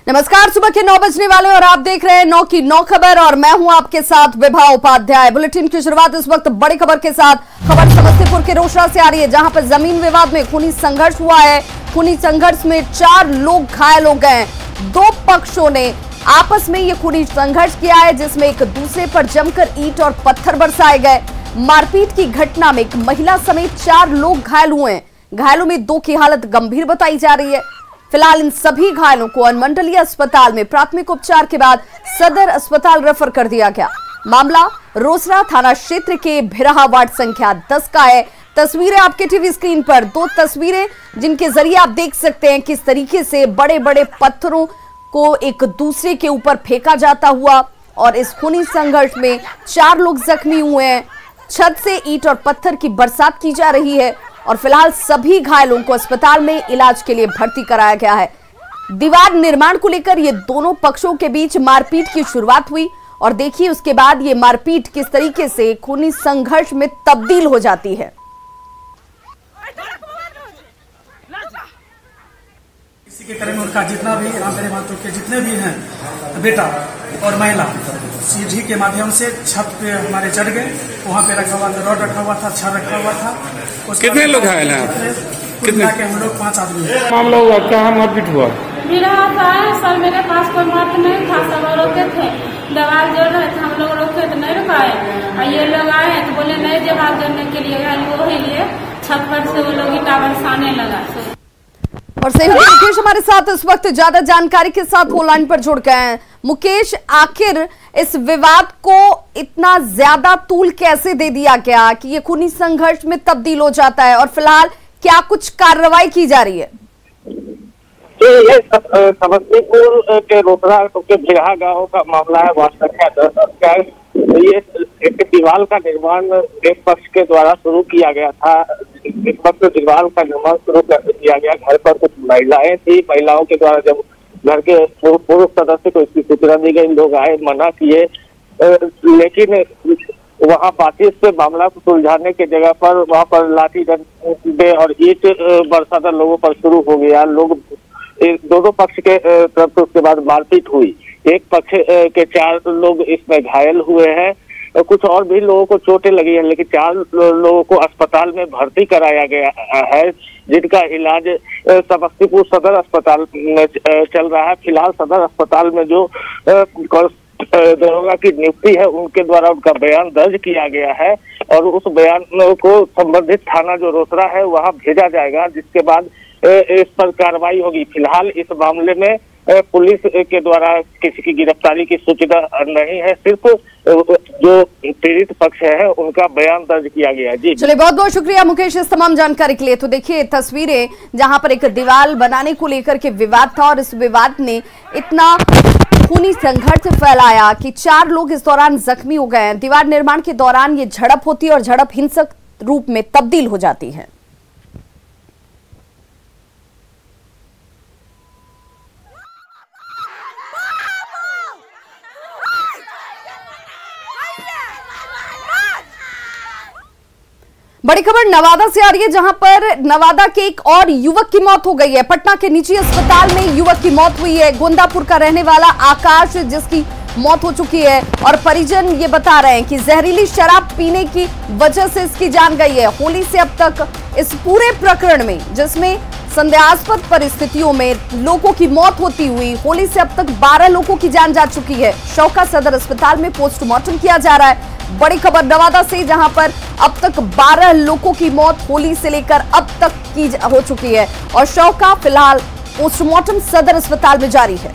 नमस्कार, सुबह के 9 बजने वाले और आप देख रहे हैं 9 की 9 खबर और मैं हूं आपके साथ विभा उपाध्याय। बुलेटिन की शुरुआत इस वक्त बड़ी खबर के साथ। खबर समस्तीपुर के रोसड़ा से आ रही है, जहां पर जमीन विवाद में खूनी संघर्ष हुआ है। खूनी संघर्ष में 4 लोग घायल हो गए। 2 पक्षों ने आपस में ये खूनी संघर्ष किया है, जिसमें एक दूसरे पर जमकर ईंट और पत्थर बरसाए गए। मारपीट की घटना में एक महिला समेत 4 लोग घायल हुए हैं। घायलों में 2 की हालत गंभीर बताई जा रही है। फिलहाल इन सभी घायलों को अनुमंडलीय अस्पताल में प्राथमिक उपचार के बाद सदर अस्पताल रेफर कर दिया गया। मामला रोसड़ा थाना क्षेत्र के भिराहा वार्ड संख्या 10 का है। तस्वीरें आपके टीवी स्क्रीन पर, 2 तस्वीरें जिनके जरिए आप देख सकते हैं किस तरीके से बड़े बड़े पत्थरों को एक दूसरे के ऊपर फेंका जाता हुआ और इस खूनी संघर्ष में 4 लोग जख्मी हुए हैं। छत से ईंट और पत्थर की बरसात की जा रही है और फिलहाल सभी घायलों को अस्पताल में इलाज के लिए भर्ती कराया गया है। दीवार निर्माण को लेकर ये दोनों पक्षों के बीच मारपीट की शुरुआत हुई और देखिए उसके बाद ये मारपीट किस तरीके से खूनी संघर्ष में तब्दील हो जाती है। इसी के क्रम में उनका जितना भी मेरे मातृ के जितने भी हैं बेटा और महिला सीढ़ी के माध्यम से छत पे हमारे चढ़ गए। वहाँ पे रखा हुआ था, रॉड रखा हुआ था, छड़ रखा हुआ था। कितने लोग घायल हैं? कितने के हम लोग 5 आदमी। मामला हुआ क्या? मारपीट हुआ? मेरा सर, मेरे पास कोई मत नहीं था। सब रोके थे, दवाई जोड़ रहे थे, हम लोग रोके तो नहीं रुकाए। और ये लोग आए तो बोले नहीं जवाब देने के लिए, वही लिए छत पर से वो लोग ईटा बरसाने लगा। और सहयोगी मुकेश हमारे साथ इस वक्त ज्यादा जानकारी के साथ वो लाइन पर जुड़ गए हैं। मुकेश, आखिर इस विवाद को इतना ज्यादा तूल कैसे दे दिया गया कि ये खूनी संघर्ष में तब्दील हो जाता है और फिलहाल क्या कुछ कार्रवाई की जा रही है? ये समस्तीपुर के रोसड़ा के भिराहा गांव का मामला है। वार्ड संख्या 10 का ये एक दीवार का निर्माण एक पक्ष के द्वारा शुरू किया गया था। एक पक्ष दीवार का निर्माण शुरू किया गया। घर पर कुछ महिलाएं थी, महिलाओं के द्वारा जब घर के पुरुष सदस्य को इसकी सूचना दी गई, लोग आए, मना किए, लेकिन वहाँ बातचीत से मामला को सुलझाने की जगह पर वहाँ पर लाठी डंडे और ईंट बरसाना लोगों पर शुरू हो गया। लोग दोनों पक्ष के तरफ से उसके बाद मारपीट हुई। एक पक्ष के 4 लोग इसमें घायल हुए हैं। कुछ और भी लोगों को चोटें लगी हैं, लेकिन 4 लोगों को अस्पताल में भर्ती कराया गया है, जिनका इलाज समस्तीपुर सदर अस्पताल में चल रहा है। फिलहाल सदर अस्पताल में जो दरोगा की नियुक्ति है, उनके द्वारा उनका बयान दर्ज किया गया है और उस बयान को संबंधित थाना जो रोसड़ा है वहां भेजा जाएगा, जिसके बाद इस पर कार्रवाई होगी। फिलहाल इस मामले में पुलिस के द्वारा किसी की गिरफ्तारी की सूचना नहीं है, सिर्फ जो पीड़ित पक्ष है उनका बयान दर्ज किया गया है। जी चलिए, बहुत बहुत शुक्रिया मुकेश इस तमाम जानकारी के लिए। तो देखिए तस्वीरें, जहां पर एक दीवार बनाने को लेकर के विवाद था और इस विवाद ने इतना खूनी संघर्ष फैलाया कि 4 लोग इस दौरान जख्मी हो गए हैं। दीवार निर्माण के दौरान ये झड़प होती है और झड़प हिंसक रूप में तब्दील हो जाती है। बड़ी खबर नवादा से आ रही है, जहां पर नवादा के एक और युवक की मौत हो गई है। पटना के निजी अस्पताल में युवक की मौत हुई है। गोंदापुर का रहने वाला आकाश, जिसकी मौत हो चुकी है और परिजन ये बता रहे हैं कि जहरीली शराब पीने की वजह से इसकी जान गई है। होली से अब तक इस पूरे प्रकरण में, जिसमें संदेहास्पद परिस्थितियों में लोगों की मौत होती हुई, होली से अब तक 12 लोगों की जान जा चुकी है। शव का सदर अस्पताल में पोस्टमार्टम किया जा रहा है। बड़ी खबर नवादा से, जहां पर अब तक 12 लोगों की मौत होली से लेकर अब तक की हो चुकी है और शव का फिलहाल पोस्टमार्टम सदर अस्पताल में जारी है।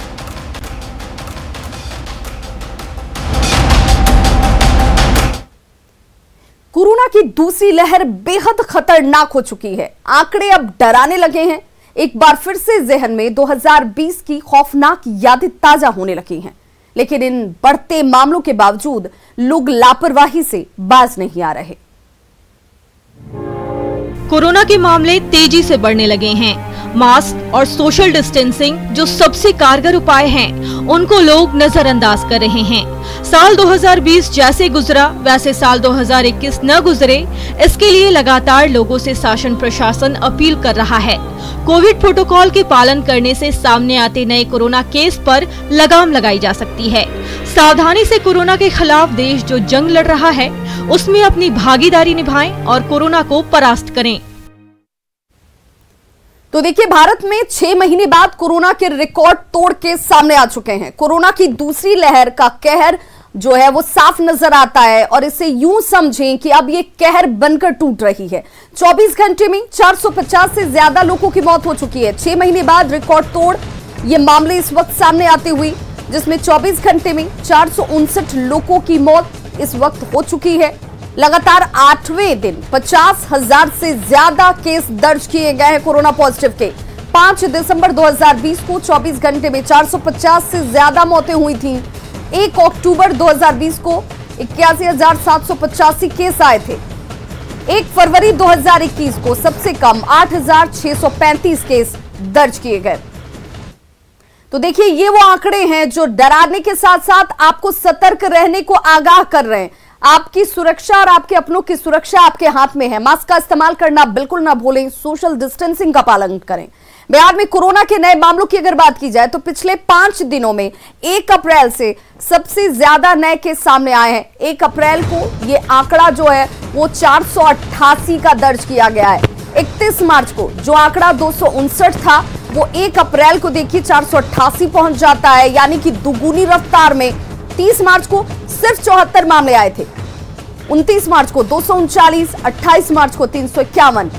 कोरोना की दूसरी लहर बेहद खतरनाक हो चुकी है। आंकड़े अब डराने लगे हैं। एक बार फिर से जहन में 2020 की खौफनाक यादें ताजा होने लगी हैं, लेकिन इन बढ़ते मामलों के बावजूद लोग लापरवाही से बाज नहीं आ रहे। कोरोना के मामले तेजी से बढ़ने लगे हैं। मास्क और सोशल डिस्टेंसिंग जो सबसे कारगर उपाय हैं, उनको लोग नजरअंदाज कर रहे हैं। साल 2020 जैसे गुजरा वैसे साल 2021 न गुजरे, इसके लिए लगातार लोगों से शासन प्रशासन अपील कर रहा है। कोविड प्रोटोकॉल के पालन करने से सामने आते नए कोरोना केस पर लगाम लगाई जा सकती है। सावधानी से कोरोना के खिलाफ देश जो जंग लड़ रहा है, उसमें अपनी भागीदारी निभाएं और कोरोना को परास्त करें। तो देखिए, भारत में 6 महीने बाद कोरोना के रिकॉर्ड तोड़ के सामने आ चुके हैं। कोरोना की दूसरी लहर का कहर जो है वो साफ नजर आता है और इसे यूं समझें कि अब ये कहर बनकर टूट रही है। 24 घंटे में 450 से ज्यादा लोगों की मौत हो चुकी है। 6 महीने बाद रिकॉर्ड तोड़ ये मामले इस वक्त सामने आते हुए, जिसमें 24 घंटे में 459 लोगों की मौत इस वक्त हो चुकी है। लगातार 8वें दिन 50,000 से ज्यादा केस दर्ज किए गए हैं कोरोना पॉजिटिव के। 5 दिसंबर 2020 को 24 घंटे में 450 से ज्यादा मौतें हुई थीं। 1 अक्टूबर 2020 को 81,785 केस आए थे। 1 फरवरी 2021 को सबसे कम 8,635 केस दर्ज किए गए। तो देखिए, ये वो आंकड़े हैं जो डराने के साथ साथ आपको सतर्क रहने को आगाह कर रहे हैं। आपकी सुरक्षा और आपके अपनों की सुरक्षा आपके हाथ में है। मास्क का इस्तेमाल करना बिल्कुल ना भूलें, सोशल डिस्टेंसिंग का पालन करें। बिहार में कोरोना के नए मामलों की अगर बात की जाए तो पिछले 5 दिनों में 1 अप्रैल से सबसे ज्यादा नए केस सामने आए हैं। 1 अप्रैल को ये आंकड़ा जो है वो 488 का दर्ज किया गया है। 31 मार्च को जो आंकड़ा 259 था, वो 1 अप्रैल को देखिए 488 पहुंच जाता है, यानी कि दुगुनी रफ्तार में। 30 मार्च को सिर्फ 74 मामले आए थे, 29 मार्च को 239, 28 मार्च को 351।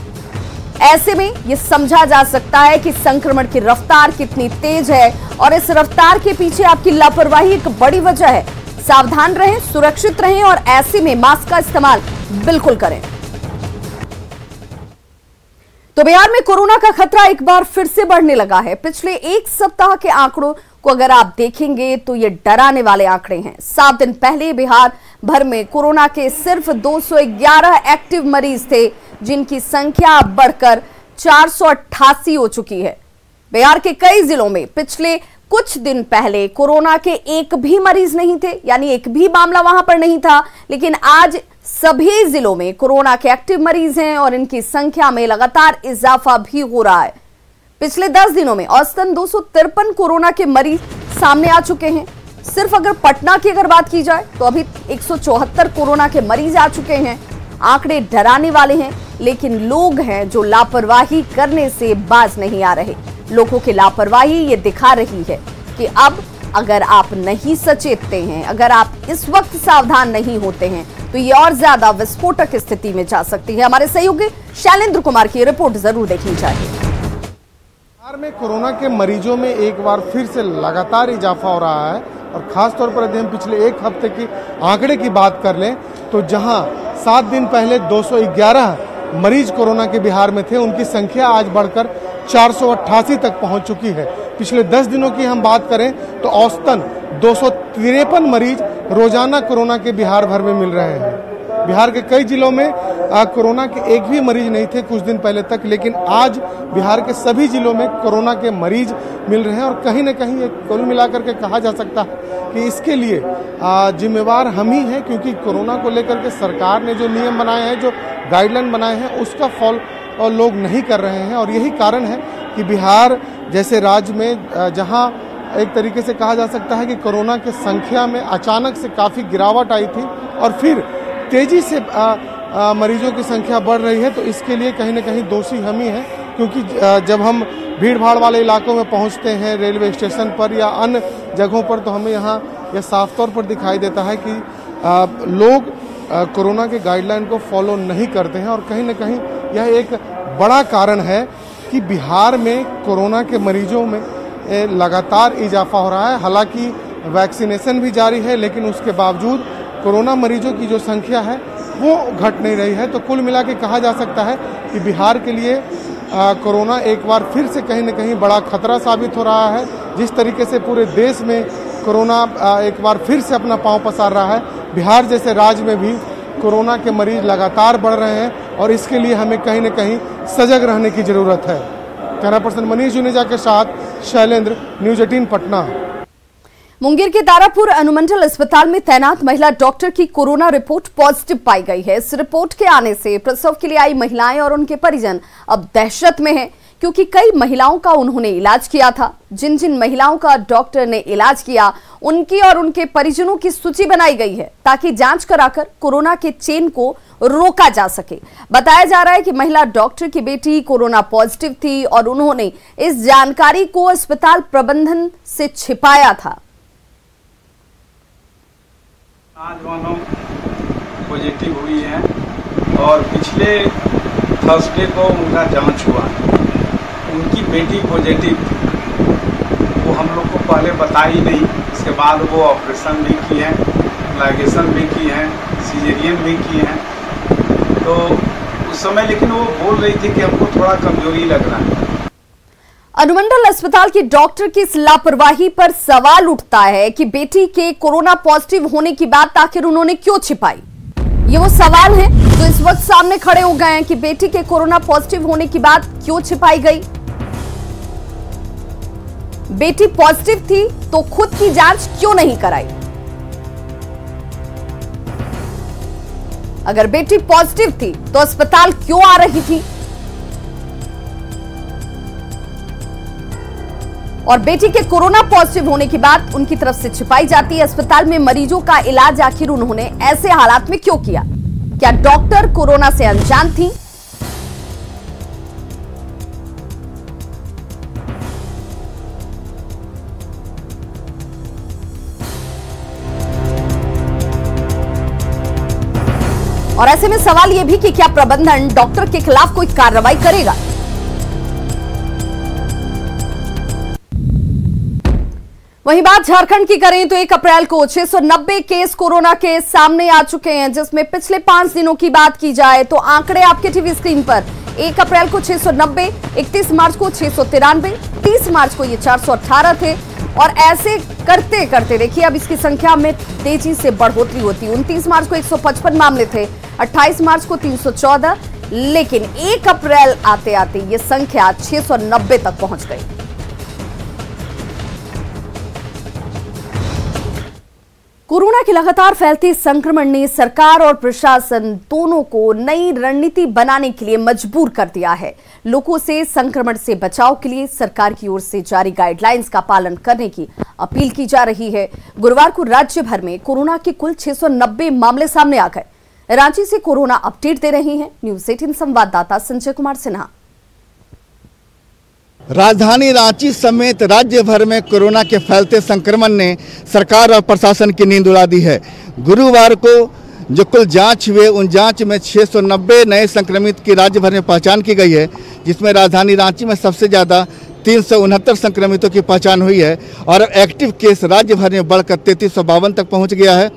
ऐसे में यह समझा जा सकता है कि संक्रमण की रफ्तार कितनी तेज है और इस रफ्तार के पीछे आपकी लापरवाही एक बड़ी वजह है। सावधान रहें, सुरक्षित रहें और ऐसे में मास्क का इस्तेमाल बिल्कुल करें। तो बिहार में कोरोना का खतरा एक बार फिर से बढ़ने लगा है। पिछले 1 सप्ताह के आंकड़ों को अगर आप देखेंगे तो ये डराने वाले आंकड़े हैं। 7 दिन पहले बिहार भर में कोरोना के सिर्फ 211 एक्टिव मरीज थे, जिनकी संख्या बढ़कर 488 हो चुकी है। बिहार के कई जिलों में पिछले कुछ दिन पहले कोरोना के एक भी मरीज नहीं थे, यानी एक भी मामला वहां पर नहीं था, लेकिन आज सभी जिलों में कोरोना के एक्टिव मरीज हैं और इनकी संख्या में लगातार इजाफा भी हो रहा है। पिछले 10 दिनों में औसतन 253 कोरोना के मरीज सामने आ चुके हैं। सिर्फ अगर पटना की अगर बात की जाए तो अभी 174 कोरोना के मरीज आ चुके हैं। आंकड़े डराने वाले हैं, लेकिन लोग हैं जो लापरवाही करने से बाज नहीं आ रहे। लोगों की लापरवाही ये दिखा रही है कि अब अगर आप नहीं सचेतते हैं, अगर आप इस वक्त सावधान नहीं होते हैं, तो ये और ज्यादा विस्फोटक स्थिति में जा सकती है। हमारे सहयोगी शैलेंद्र कुमार की रिपोर्ट जरूर देखनी चाहिए। बिहार में कोरोना के मरीजों में एक बार फिर से लगातार इजाफा हो रहा है और खास तौर पर यदि हम पिछले 1 हफ्ते की आंकड़े की बात कर लें तो जहां 7 दिन पहले 211 मरीज कोरोना के बिहार में थे, उनकी संख्या आज बढ़कर 488 तक पहुंच चुकी है। पिछले 10 दिनों की हम बात करें तो औसतन 253 मरीज रोजाना कोरोना के बिहार भर में मिल रहे हैं। बिहार के कई जिलों में कोरोना के एक भी मरीज नहीं थे कुछ दिन पहले तक, लेकिन आज बिहार के सभी जिलों में कोरोना के मरीज मिल रहे हैं और कहीं न कहीं कुल मिलाकर के कहा जा सकता है कि इसके लिए जिम्मेवार हम ही हैं, क्योंकि कोरोना को लेकर के सरकार ने जो नियम बनाए हैं, जो गाइडलाइन बनाए हैं, उसका फॉलो लोग नहीं कर रहे हैं। और यही कारण है कि बिहार जैसे राज्य में जहां एक तरीके से कहा जा सकता है कि कोरोना की संख्या में अचानक से काफ़ी गिरावट आई थी और फिर तेजी से मरीजों की संख्या बढ़ रही है, तो इसके लिए कहीं न कहीं दोषी हम ही हैं। क्योंकि जब हम भीड़ भाड़ वाले इलाकों में पहुंचते हैं, रेलवे स्टेशन पर या अन्य जगहों पर, तो हमें यहाँ यह साफ तौर पर दिखाई देता है कि लोग कोरोना के गाइडलाइन को फॉलो नहीं करते हैं और कहीं न कहीं यह एक बड़ा कारण है कि बिहार में कोरोना के मरीजों में लगातार इजाफा हो रहा है। हालांकि वैक्सीनेशन भी जारी है, लेकिन उसके बावजूद कोरोना मरीजों की जो संख्या है वो घट नहीं रही है। तो कुल मिला के कहा जा सकता है कि बिहार के लिए कोरोना एक बार फिर से कहीं न कहीं बड़ा खतरा साबित हो रहा है। जिस तरीके से पूरे देश में कोरोना एक बार फिर से अपना पांव पसार रहा है, बिहार जैसे राज्य में भी कोरोना के मरीज लगातार बढ़ रहे हैं और इसके लिए हमें कहीं न कहीं सजग रहने की जरूरत है। कैमरा पर्सन मनीष जुनेजा के साथ शैलेंद्र, न्यूज 18 पटना। मुंगेर के तारापुर अनुमंडल अस्पताल में तैनात महिला डॉक्टर की कोरोना रिपोर्ट पॉजिटिव पाई गई है। इस रिपोर्ट के आने से प्रसव के लिए आई महिलाएं और उनके परिजन अब दहशत में हैं, क्योंकि कई महिलाओं का उन्होंने इलाज किया था। जिन जिन महिलाओं का डॉक्टर ने इलाज किया, उनकी और उनके परिजनों की सूची बनाई गई है, ताकि जांच कराकर कोरोना के चेन को रोका जा सके। बताया जा रहा है कि महिला डॉक्टर की बेटी कोरोना पॉजिटिव थी और उन्होंने इस जानकारी को अस्पताल प्रबंधन से छिपाया था। नौजवानों पॉजिटिव हुई है और पिछले थर्सडे को उनका जांच हुआ। उनकी बेटी पॉजिटिव थी, वो हम लोग को पहले बताई नहीं। इसके बाद वो ऑपरेशन भी किए हैं, लाइगेशन भी किए हैं, सीजेरियन भी किए हैं। तो उस समय लेकिन वो बोल रही थी कि हमको थोड़ा कमजोरी लग रहा है। अनुमंडल अस्पताल की डॉक्टर की इस लापरवाही पर सवाल उठता है कि बेटी के कोरोना पॉजिटिव होने की बात आखिर उन्होंने क्यों छिपाई। ये वो सवाल हैं जो इस वक्त सामने खड़े हो गए हैं कि बेटी के कोरोना पॉजिटिव होने की बात क्यों छिपाई गई। बेटी पॉजिटिव थी तो खुद की जांच क्यों नहीं कराई। अगर बेटी पॉजिटिव थी तो अस्पताल क्यों आ रही थी, और बेटी के कोरोना पॉजिटिव होने की बात उनकी तरफ से छिपाई जाती है। अस्पताल में मरीजों का इलाज आखिर उन्होंने ऐसे हालात में क्यों किया? क्या डॉक्टर कोरोना से अनजान थी? और ऐसे में सवाल यह भी कि क्या प्रबंधन डॉक्टर के खिलाफ कोई कार्रवाई करेगा? वहीं बात झारखंड की करें तो 1 अप्रैल को 690 केस कोरोना के सामने आ चुके हैं, जिसमें पिछले 5 दिनों की बात की जाए तो आंकड़े आपके टीवी स्क्रीन पर। 1 अप्रैल को 690, 31 मार्च को 693, 30 मार्च को ये 418 थे और ऐसे करते करते देखिए अब इसकी संख्या में तेजी से बढ़ोतरी होती। 29 मार्च को 155 मामले थे, 28 मार्च को 314, लेकिन 1 अप्रैल आते आते ये संख्या 690 तक पहुंच गई। कोरोना के लगातार फैलते संक्रमण ने सरकार और प्रशासन दोनों को नई रणनीति बनाने के लिए मजबूर कर दिया है। लोगों से संक्रमण से बचाव के लिए सरकार की ओर से जारी गाइडलाइंस का पालन करने की अपील की जा रही है। गुरुवार को राज्य भर में कोरोना के कुल 690 मामले सामने आ गए। रांची से कोरोना अपडेट दे रहे हैं न्यूज 18 संवाददाता संजय कुमार सिन्हा। राजधानी रांची समेत राज्य भर में कोरोना के फैलते संक्रमण ने सरकार और प्रशासन की नींद उड़ा दी है। गुरुवार को जो कुल जांच हुए, उन जांच में 690 नए संक्रमित की राज्य भर में पहचान की गई है, जिसमें राजधानी रांची में सबसे ज़्यादा 369 संक्रमितों की पहचान हुई है और एक्टिव केस राज्य भर में बढ़कर 3352 तक पहुँच गया है।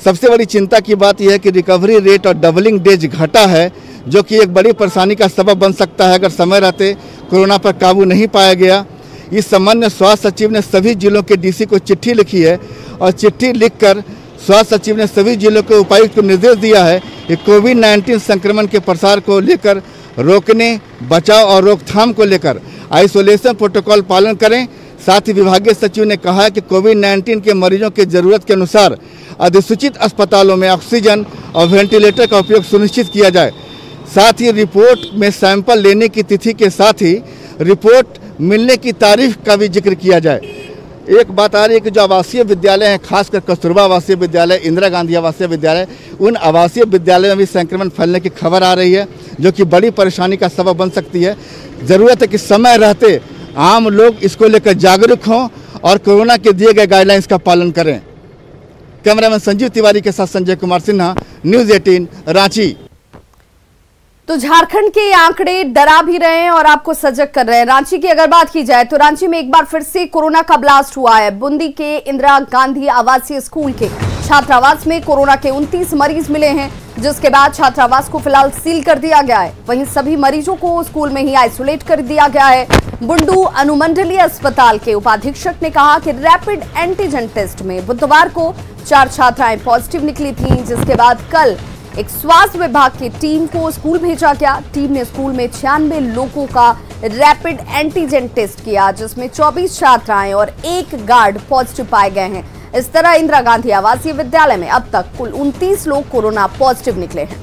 सबसे बड़ी चिंता की बात यह है कि रिकवरी रेट और डबलिंग डेज घटा है, जो कि एक बड़ी परेशानी का सबब बन सकता है अगर समय रहते कोरोना पर काबू नहीं पाया गया। इस संबंध में स्वास्थ्य सचिव ने सभी जिलों के डीसी को चिट्ठी लिखी है और चिट्ठी लिखकर स्वास्थ्य सचिव ने सभी जिलों के उपायुक्त को निर्देश दिया है कि कोविड-19 संक्रमण के प्रसार को लेकर रोकने, बचाव और रोकथाम को लेकर आइसोलेशन प्रोटोकॉल पालन करें। साथ ही विभागीय सचिव ने कहा है कि कोविड-19 के मरीजों की जरूरत के अनुसार अधिसूचित अस्पतालों में ऑक्सीजन और वेंटिलेटर का उपयोग सुनिश्चित किया जाए। साथ ही रिपोर्ट में सैंपल लेने की तिथि के साथ ही रिपोर्ट मिलने की तारीख का भी जिक्र किया जाए। एक बात आ रही है कि जो आवासीय विद्यालय हैं, खासकर कस्तूरबा आवासीय विद्यालय, इंदिरा गांधी आवासीय विद्यालय, उन आवासीय विद्यालयों में भी संक्रमण फैलने की खबर आ रही है, जो कि बड़ी परेशानी का सबब बन सकती है। ज़रूरत है कि समय रहते आम लोग इसको लेकर जागरूक हों और कोरोना के दिए गए गाइडलाइंस का पालन करें। कैमरामैन संजीव तिवारी के साथ संजय कुमार सिन्हा, न्यूज 18 रांची। तो झारखंड के आंकड़े डरा भी रहे हैं और आपको सजग कर रहे हैं। रांची की अगर बात की जाए तो रांची में एक बार फिर से कोरोना का ब्लास्ट हुआ है। बूंदी के इंदिरा गांधी आवासीय स्कूल के छात्रावास में कोरोना के 29 मरीज मिले हैं, जिसके बाद छात्रावास को फिलहाल सील कर दिया गया है। वहीं सभी मरीजों को स्कूल में ही आइसोलेट कर दिया गया है। बुंडू अनुमंडलीय अस्पताल के उपाधीक्षक ने कहा कि रैपिड एंटीजन टेस्ट में बुधवार को 4 छात्राएं पॉजिटिव निकली थीं, जिसके बाद कल एक स्वास्थ्य विभाग की टीम को स्कूल भेजा गया। टीम ने स्कूल में 96 लोगों का रैपिड एंटीजन टेस्ट किया, जिसमें 24 छात्राएं और 1 गार्ड पॉजिटिव पाए गए हैं। इस तरह इंदिरा गांधी आवासीय विद्यालय में अब तक कुल 29 लोग कोरोना पॉजिटिव निकले हैं।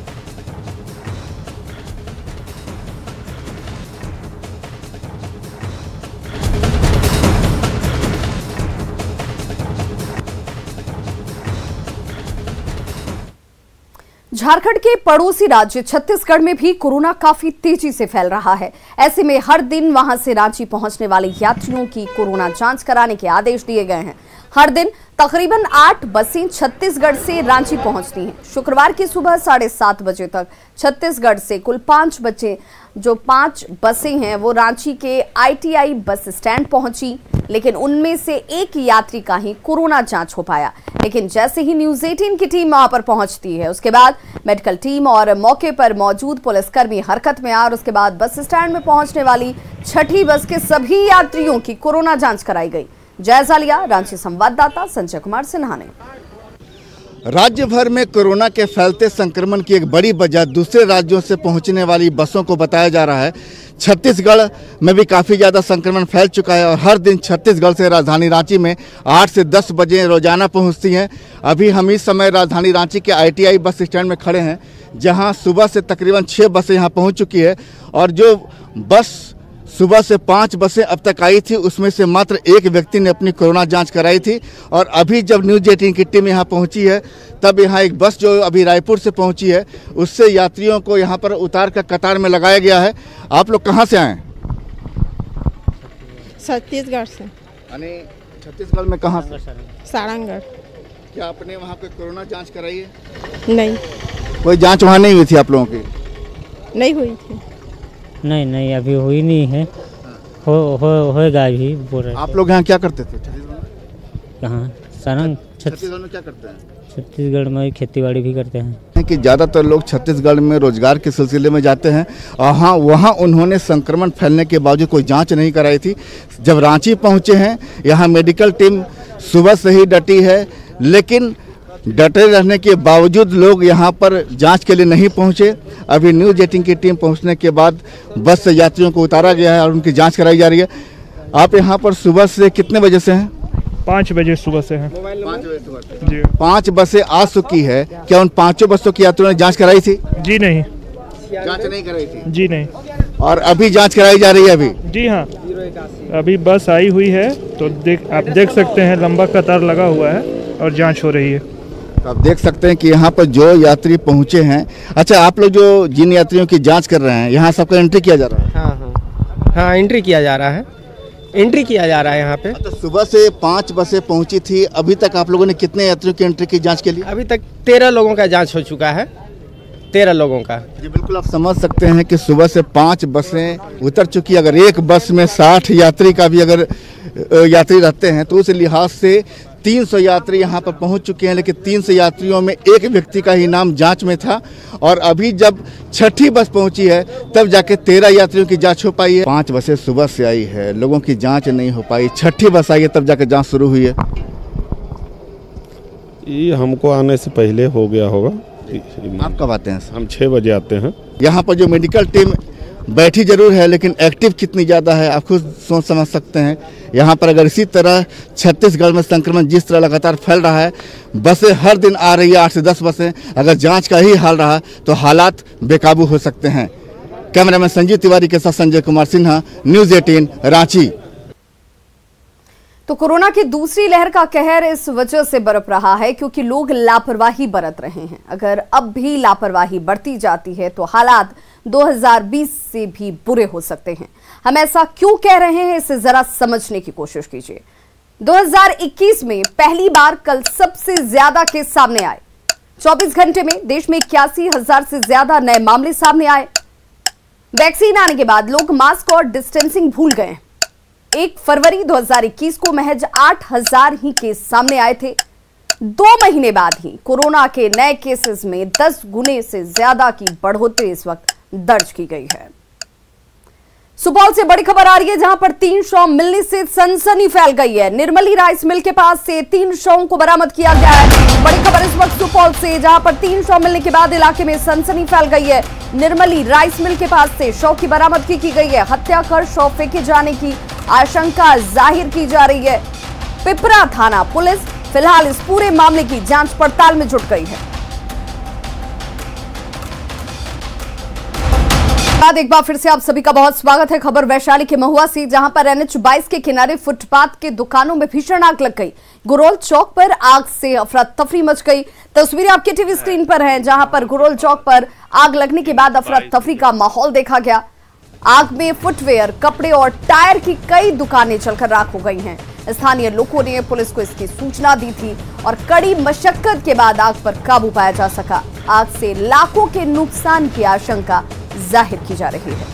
झारखंड के पड़ोसी राज्य छत्तीसगढ़ में भी कोरोना काफी तेजी से फैल रहा है। ऐसे में हर दिन वहां से रांची पहुंचने वाले यात्रियों की कोरोना जांच कराने के आदेश दिए गए हैं। हर दिन तकरीबन 8 बसें छत्तीसगढ़ से रांची पहुंचती हैं। शुक्रवार की सुबह 7:30 बजे तक छत्तीसगढ़ से कुल 5 बसें हैं वो रांची के ITI बस स्टैंड पहुंची, लेकिन उनमें से 1 यात्री का ही कोरोना जांच हो पाया। लेकिन जैसे ही न्यूज़ 18 की टीम वहां पर पहुंचती है, उसके बाद मेडिकल टीम और मौके पर मौजूद पुलिसकर्मी हरकत में आ और उसके बाद बस स्टैंड में पहुंचने वाली 6ठी बस के सभी यात्रियों की कोरोना जांच कराई गई। जायजा लिया रांची संवाददाता संजय कुमार सिन्हा ने। राज्य भर में कोरोना के फैलते संक्रमण की एक बड़ी वजह दूसरे राज्यों से पहुंचने वाली बसों को बताया जा रहा है। छत्तीसगढ़ में भी काफ़ी ज़्यादा संक्रमण फैल चुका है और हर दिन छत्तीसगढ़ से राजधानी रांची में 8 से 10 बजे रोजाना पहुंचती हैं। अभी हम इस समय राजधानी रांची के ITI बस स्टैंड में खड़े हैं, जहां सुबह से तकरीबन 6 बसें यहां पहुंच चुकी है और जो बस सुबह से 5 बसें अब तक आई थी, उसमें से मात्र 1 व्यक्ति ने अपनी कोरोना जांच कराई थी। और अभी जब न्यूज़ 18 की टीम यहां पहुंची है, तब यहां एक बस जो अभी रायपुर से पहुंची है, उससे यात्रियों को यहां पर उतार कर कतार में लगाया गया है। आप लोग कहां से आए? छत्तीसगढ़ से। यानी छत्तीसगढ़ में कहां से? सारंगगढ़। क्या आपने वहां पे कोरोना जांच कराई है? नहीं, कोई जांच वहां नहीं हुई थी आप लोगों की? नहीं हुई थी। नहीं अभी हुई नहीं है, होएगा अभी बोल रहे। आप लोग यहाँ क्या करते थे? कहाँ? सारंग छत्तीसगढ़ में क्या करते हैं? छत्तीसगढ़ में खेतीबाड़ी भी करते हैं। कि ज़्यादातर लोग छत्तीसगढ़ में रोजगार के सिलसिले में जाते हैं और हाँ, वहाँ उन्होंने संक्रमण फैलने के बावजूद कोई जांच नहीं कराई थी। जब रांची पहुँचे हैं, यहाँ मेडिकल टीम सुबह से ही डटी है, लेकिन डटे रहने के बावजूद लोग यहाँ पर जांच के लिए नहीं पहुँचे। अभी न्यूज़ 18 की टीम पहुँचने के बाद बस से यात्रियों को उतारा गया है और उनकी जांच कराई जा रही है। आप यहाँ पर सुबह से कितने बजे से हैं? 5 बजे सुबह से हैं। 5 बजे सुबह जी। 5 बसें आ चुकी है। क्या उन 5 बसों की यात्रियों ने जांच कराई थी? जी नहीं, जांच नहीं कराई थी। जी नहीं। और अभी जांच कराई जा रही है? अभी जी हाँ, अभी बस आई हुई है तो आप देख सकते हैं लंबा कतार लगा हुआ है और जांच हो रही है। आप देख सकते हैं कि यहाँ पर जो यात्री पहुँचे हैं। अच्छा, आप लोग जो जिन यात्रियों की जांच कर रहे हैं, यहाँ सबका एंट्री किया जा रहा है? हाँ, एंट्री किया जा रहा है। यहाँ पे। तो सुबह से 5 बसें पहुंची थी, अभी तक आप लोगों ने कितने यात्रियों की एंट्री की जांच के लिए? अभी तक 13 लोगों का जांच हो चुका है। 13 लोगों का। जी बिल्कुल, आप समझ सकते हैं कि सुबह से 5 बसें उतर चुकी। अगर एक बस में 60 यात्री का भी अगर यात्री रहते हैं तो उस लिहाज से 300 यात्री यहाँ पर पहुँच चुके हैं, लेकिन 300 यात्रियों में 1 व्यक्ति का ही नाम जांच में था। और अभी जब 6ठी बस पहुँची है, तब जाके 13 यात्रियों की जांच हो पाई है। 5 बसें सुबह से आई है, लोगों की जांच नहीं हो पाई। 6ठी बस आई है, तब जाके जांच शुरू हुई है। ये हमको आने से पहले हो गया होगा। आप कब आते हैं? हम 6 बजे आते हैं। यहाँ पर जो मेडिकल टीम बैठी जरूर है, लेकिन एक्टिव कितनी ज़्यादा है आप खुद सोच समझ सकते हैं। यहाँ पर अगर इसी तरह छत्तीसगढ़ में संक्रमण जिस तरह लगातार फैल रहा है, बसें हर दिन आ रही है 8 से 10 बसें, अगर जांच का ही हाल रहा तो हालात बेकाबू हो सकते हैं। कैमरामैन संजीव तिवारी के साथ संजय कुमार सिन्हा, न्यूज़ 18 रांची। तो कोरोना की दूसरी लहर का कहर इस वजह से बरप रहा है क्योंकि लोग लापरवाही बरत रहे हैं। अगर अब भी लापरवाही बढ़ती जाती है तो हालात 2020 से भी बुरे हो सकते हैं। हम ऐसा क्यों कह रहे हैं, इसे जरा समझने की कोशिश कीजिए। 2021 में पहली बार कल सबसे ज्यादा केस सामने आए। 24 घंटे में देश में 81,000 से ज्यादा नए मामले सामने आए। वैक्सीन आने के बाद लोग मास्क और डिस्टेंसिंग भूल गए। 1 फरवरी 2021 को महज 8,000 ही केस सामने आए थे। 2 महीने बाद ही कोरोना के नए केसेस में 10 गुने से ज्यादा की बढ़ोतरी इस वक्त दर्ज की गई है। सुपौल से बड़ी खबर आ रही है, जहां पर 3 शव मिलने से सनसनी फैल गई है। निर्मली राइस मिल के पास से 3 शवों को बरामद किया गया है। बड़ी खबर इस वक्त सुपौल से, जहां पर 3 शव मिलने के बाद इलाके में सनसनी फैल गई है। निर्मली राइस मिल के पास से शव की बरामदगी की गई है। हत्या कर शव फेंके जाने की आशंका जाहिर की जा रही है। पिपरा थाना पुलिस फिलहाल इस पूरे मामले की जांच पड़ताल में जुट गई है। एक बार फिर से आप सभी का बहुत स्वागत है। खबर वैशाली के महुआ से, जहां पर NH 22 के किनारे फुटपाथ के दुकानों में भीषण आग लग गई। गुरोल चौक पर आग से अफरा तफरी मच गई। तस्वीरें आपके टीवी स्क्रीन पर हैं, जहां पर गुरोल चौक पर आग लगने के बाद अफरा तफरी का माहौल देखा गया। आग में फुटवेयर, कपड़े और टायर की कई दुकानें जलकर राख हो गई हैं। स्थानीय लोगों ने पुलिस को इसकी सूचना दी थी और कड़ी मशक्कत के बाद आग पर काबू पाया जा सका। आग से लाखों के नुकसान की आशंका जाहिर की जा रही है।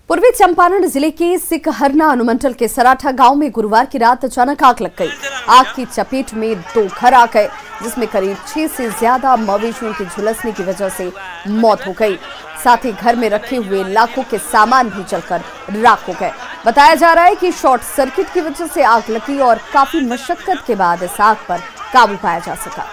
पूर्वी चंपारण जिले के सिकहरना अनुमंडल के सराठा गांव में गुरुवार की रात अचानक आग लग गई। आग की चपेट में 2 घर आ गए, जिसमें करीब 6 से ज्यादा मवेशियों की झुलसने की वजह से मौत हो गई। साथ ही घर में रखे हुए लाखों के सामान भी जलकर राख हो गए। बताया जा रहा है कि शॉर्ट सर्किट की वजह से आग लगी और काफी मशक्कत के बाद इस आग पर काबू पाया जा सका।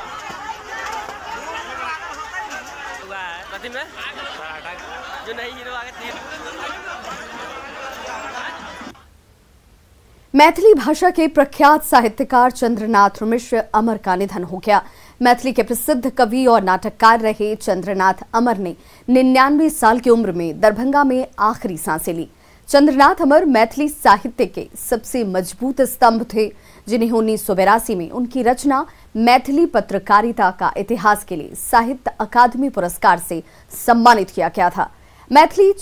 मैथिली भाषा के प्रख्यात साहित्यकार चंद्रनाथ मिश्र अमर का निधन हो गया। मैथिली के प्रसिद्ध कवि और नाटककार रहे चंद्रनाथ अमर ने 99 साल की उम्र में दरभंगा में आखिरी सांसें ली। चंद्रनाथ अमर मैथिली साहित्य के सबसे मजबूत स्तंभ थे, जिन्हें 1982 में उनकी रचना मैथिली पत्रकारिता का इतिहास के लिए साहित्य अकादमी पुरस्कार से सम्मानित किया गया था। मैथिली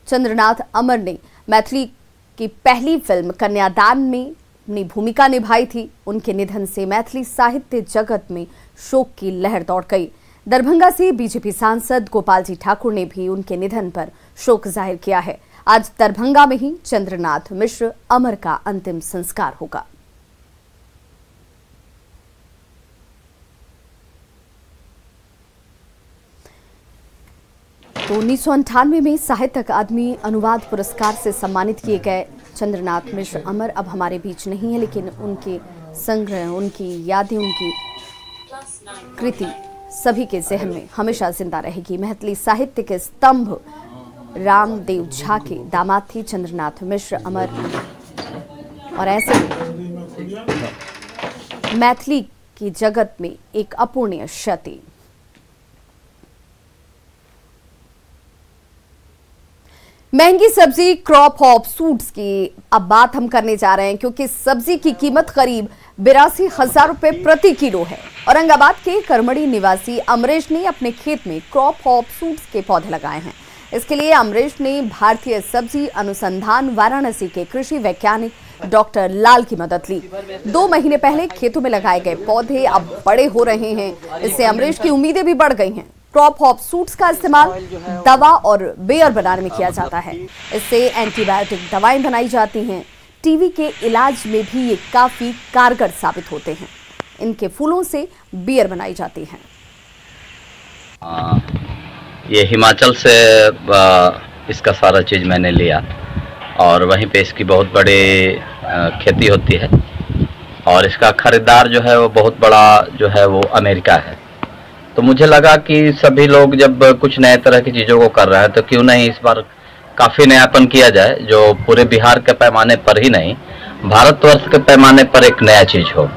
चंद्रनाथ अमर ने मैथिली की पहली फिल्म कन्यादान में अपनी भूमिका निभाई थी। उनके निधन से मैथिली साहित्य जगत में शोक की लहर दौड़ गई। दरभंगा से बीजेपी सांसद गोपाल जी ठाकुर ने भी उनके निधन पर शोक जाहिर किया है। आज दरभंगा में ही चंद्रनाथ मिश्र अमर का अंतिम संस्कार होगा। तो 1998 में साहित्य अकादमी अनुवाद पुरस्कार से सम्मानित किए गए चंद्रनाथ मिश्र अमर अब हमारे बीच नहीं है, लेकिन उनके संग्रह, उनकी यादें, उनकी कृति सभी के ज़हन में हमेशा जिंदा रहेगी। मैथिली साहित्य के स्तंभ रामदेव झा के दामाद थे चंद्रनाथ मिश्र अमर, और ऐसे मैथिली की जगत में एक अपूर्णीय क्षति। महंगी सब्जी क्रॉप हॉप सूट्स की अब बात हम करने जा रहे हैं, क्योंकि सब्जी की कीमत करीब 82,000 रुपए प्रति किलो है। औरंगाबाद के करमड़ी निवासी अमरेश ने अपने खेत में क्रॉप हॉप सूट्स के पौधे लगाए हैं। इसके लिए अमरेश ने भारतीय सब्जी अनुसंधान वाराणसी के कृषि वैज्ञानिक डॉक्टर लाल की मदद ली। 2 महीने पहले खेतों में लगाए गए पौधे अब बड़े हो रहे हैं। इससे अमरेश की उम्मीदें भी बढ़ गई हैं। क्रॉप हॉप सूट्स का इस्तेमाल दवा और बेयर बनाने में किया जाता है। इससे एंटीबायोटिक दवाएं बनाई जाती हैं। टीबी के इलाज में भी ये काफी कारगर साबित होते हैं। इनके फूलों से बियर बनाई जाती है। ये हिमाचल से इसका सारा चीज़ मैंने लिया और वहीं पे इसकी बहुत बड़ी खेती होती है और इसका खरीदार जो है वो बहुत बड़ा जो है वो अमेरिका है। तो मुझे लगा कि सभी लोग जब कुछ नए तरह की चीज़ों को कर रहे हैं तो क्यों नहीं इस बार काफ़ी नयापन किया जाए, जो पूरे बिहार के पैमाने पर ही नहीं भारतवर्ष के पैमाने पर एक नया चीज़ हो।